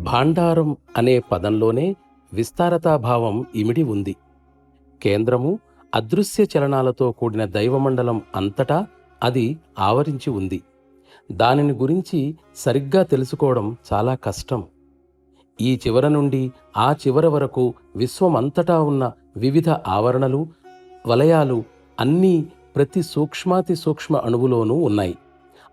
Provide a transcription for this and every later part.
భాండారం అనే పదంలోనే విస్తారతాభావం ఇమిడి ఉంది. కేంద్రము అదృశ్య చలనాలతో కూడిన దైవమండలం అంతటా అది ఆవరించి ఉంది. దానిని గురించి సరిగ్గా తెలుసుకోవడం చాలా కష్టం. ఈ చివర నుండి ఆ చివర వరకు విశ్వమంతటా ఉన్న వివిధ ఆవరణలు, వలయాలు అన్నీ ప్రతి సూక్ష్మాతి సూక్ష్మ అణువులోనూ ఉన్నాయి.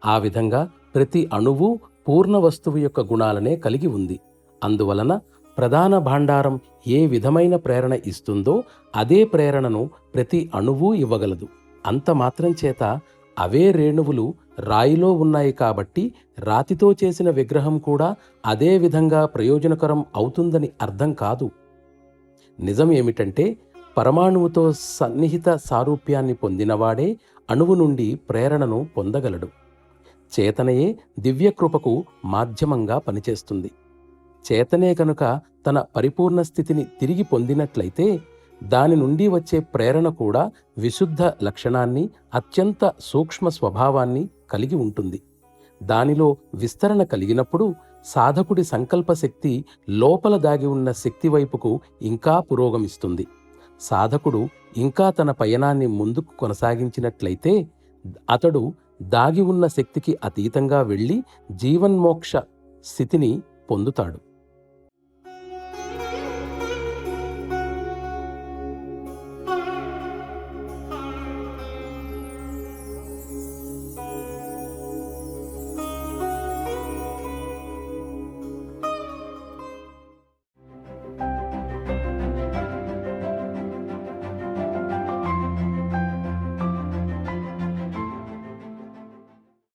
ఆ విధంగా ప్రతి అణువు పూర్ణ వస్తువు యొక్క గుణాలనే కలిగి ఉంది. అందువలన ప్రధాన భాండారం ఏ విధమైన ప్రేరణ ఇస్తుందో అదే ప్రేరణను ప్రతి అణువూ ఇవ్వగలదు. అంత మాత్రం చేత అవే రేణువులు రాయిలో ఉన్నాయి కాబట్టి రాతితో చేసిన విగ్రహం కూడా అదే విధంగా ప్రయోజనకరం అవుతుందని అర్థం కాదు. నిజం ఏమిటంటే పరమాణువుతో సన్నిహిత సారూప్యాన్ని పొందినవాడే అణువు నుండి ప్రేరణను పొందగలడు. చేతనయే దివ్యకృపకు మాధ్యమంగా పనిచేస్తుంది. చేతనే కనుక తన పరిపూర్ణ స్థితిని తిరిగి పొందినట్లయితే దాని నుండి వచ్చే ప్రేరణ కూడా విశుద్ధ లక్షణాన్ని, అత్యంత సూక్ష్మ స్వభావాన్ని కలిగి ఉంటుంది. దానిలో విస్తరణ కలిగినప్పుడు సాధకుడి సంకల్పశక్తి లోపల దాగి ఉన్న శక్తి వైపుకు ఇంకా పురోగమిస్తుంది. సాధకుడు ఇంకా తన పయనాన్ని ముందుకు కొనసాగించినట్లయితే అతడు దాగి ఉన్న శక్తికి అతీతంగా వెళ్ళి జీవన్మోక్ష స్థితిని పొందుతాడు.